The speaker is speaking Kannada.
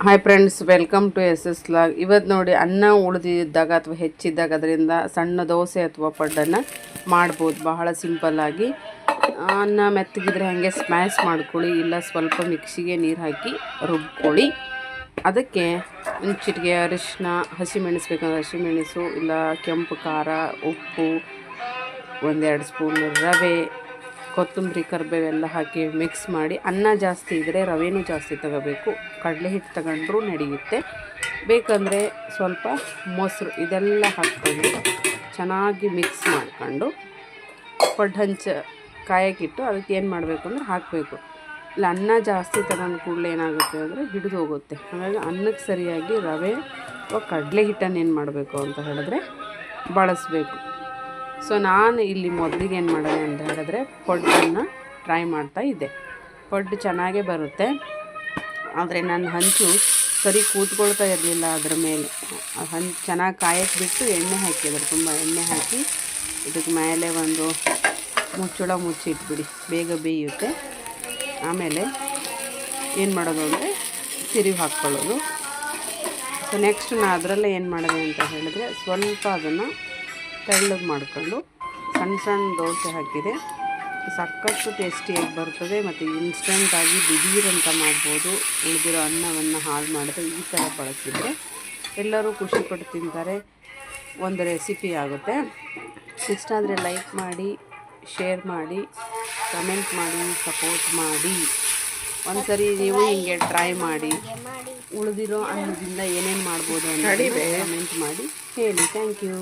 Hi friends, welcome to S log. ಇವತ್ತು ನೋಡಿ, ಅನ್ನ ಉಳಿದಿದ್ದಾಗ ಅಥವಾ ಹೆಚ್ಚಿದ್ದಾಗ ಅದರಿಂದ ಸಣ್ಣ ದೋಸೆ ಅಥವಾ ಪಡ್ಡನ್ನು ಮಾಡ್ಬೋದು ಬಹಳ ಸಿಂಪಲ್ಲಾಗಿ. ಅನ್ನ ಮೆತ್ತಗಿದ್ರೆ ಹಾಗೆ ಸ್ಮ್ಯಾಶ್ ಮಾಡ್ಕೊಳ್ಳಿ, ಇಲ್ಲ ಸ್ವಲ್ಪ ಮಿಕ್ಸಿಗೆ ನೀರು ಹಾಕಿ ರುಬ್ಕೊಳ್ಳಿ. ಅದಕ್ಕೆ ಒಂದು ಚಿಟಿಕೆ ಅರಿಶಿನ, ಹಸಿಮೆಣಸು ಬೇಕಂದ್ರೆ ಹಸಿಮೆಣಸು, ಇಲ್ಲ ಕೆಂಪು ಖಾರ, ಉಪ್ಪು, ಒಂದೆರಡು ಸ್ಪೂನ್ ರವೆ, ಕೊತ್ತಂಬರಿ, ಕರಿಬೇವೆಲ್ಲ ಹಾಕಿ ಮಿಕ್ಸ್ ಮಾಡಿ. ಅನ್ನ ಜಾಸ್ತಿ ಇದ್ದರೆ ರವೆನೂ ಜಾಸ್ತಿ ತಗೋಬೇಕು, ಕಡಲೆ ಹಿಟ್ಟು ತಗೊಂಡ್ರೂ ನಡೆಯುತ್ತೆ. ಬೇಕಂದರೆ ಸ್ವಲ್ಪ ಮೊಸರು ಇದೆಲ್ಲ ಹಾಕ್ಕೊಂಡು ಚೆನ್ನಾಗಿ ಮಿಕ್ಸ್ ಮಾಡ್ಕೊಂಡು ಪಡ್ಡು ಕಾಯಕ್ಕಿಟ್ಟು ಅದಕ್ಕೆ ಏನು ಮಾಡಬೇಕು ಅಂದರೆ ಹಾಕಬೇಕು. ಇಲ್ಲ ಅನ್ನ ಜಾಸ್ತಿ ತಗೊಂಡು ಕೂಡಲೇ ಏನಾಗುತ್ತೆ ಅಂದರೆ ಹಿಡಿದು ಹೋಗುತ್ತೆ. ಹಾಗಾಗಿ ಅನ್ನಕ್ಕೆ ಸರಿಯಾಗಿ ರವೆ ಅಥವಾ ಕಡಲೆ ಹಿಟ್ಟನ್ನು ಏನು ಮಾಡಬೇಕು ಅಂತ ಹೇಳಿದ್ರೆ ಬಳಸಬೇಕು. ಸೊ ನಾನು ಇಲ್ಲಿ ಮೊದಲಿಗೆ ಏನು ಮಾಡಿದೆ ಅಂತ ಹೇಳಿದ್ರೆ ಪಡ್ಡನ್ನು ಟ್ರೈ ಮಾಡ್ತಾ ಇದ್ದೆ. ಪಡ್ಡು ಚೆನ್ನಾಗೇ ಬರುತ್ತೆ, ಆದರೆ ನನ್ನ ಹಂಚು ಸರಿ ಕೂತ್ಕೊಳ್ತಾ ಇರಲಿಲ್ಲ. ಅದರ ಮೇಲೆ ಹಂಚು ಚೆನ್ನಾಗಿ ಕಾಯಕ್ಕೆ ಬಿಟ್ಟು ಎಣ್ಣೆ ಹಾಕಿದ್ರು, ತುಂಬ ಎಣ್ಣೆ ಹಾಕಿ ಇದಕ್ಕೆ ಮೇಲೆ ಒಂದು ಮುಚ್ಚಳ ಮುಚ್ಚಿ ಇಟ್ಬಿಡಿ, ಬೇಗ ಬೇಯುತ್ತೆ. ಆಮೇಲೆ ಏನು ಮಾಡೋದು ಅಂದರೆ ತಿರುವಿ ಹಾಕ್ಕೊಳ್ಳೋದು. ಸೊ ನೆಕ್ಸ್ಟ್ ನಾನು ಅದರಲ್ಲೇ ಏನು ಮಾಡಿದೆ ಅಂತ ಹೇಳಿದ್ರೆ ಸ್ವಲ್ಪ ಅದನ್ನು ತೆಳ್ಳಗೆ ಮಾಡಿಕೊಂಡು ಸಣ್ಣ ಸಣ್ಣ ದೋಸೆ ಹಾಕಿದೆ. ಸಕ್ಕತ್ತು ಟೇಸ್ಟಿಯಾಗಿ ಬರ್ತದೆ ಮತ್ತು ಇನ್ಸ್ಟೆಂಟಾಗಿ ದಿಢೀರಂತ ಮಾಡ್ಬೋದು. ಉಳಿದಿರೋ ಅನ್ನವನ್ನು ಹಾಳು ಮಾಡಿದ್ರೆ ಈ ಥರ ಬಳಸಿದರೆ ಎಲ್ಲರೂ ಖುಷಿಪಟ್ಟು ತಿಂತಾರೆ. ಒಂದು ರೆಸಿಪಿ ಆಗುತ್ತೆ. ಇಷ್ಟ ಆದರೆ ಲೈಕ್ ಮಾಡಿ, ಶೇರ್ ಮಾಡಿ, ಕಮೆಂಟ್ ಮಾಡಿ, ಸಪೋರ್ಟ್ ಮಾಡಿ. ಒಂದು ಸರಿ ನೀವು ಹಿಂಗೆ ಟ್ರೈ ಮಾಡಿ. ಉಳಿದಿರೋ ಅನ್ನದಿಂದ ಏನೇನು ಮಾಡ್ಬೋದು ಅಂತ ಕಮೆಂಟ್ ಮಾಡಿ ಹೇಳಿ. Thank you.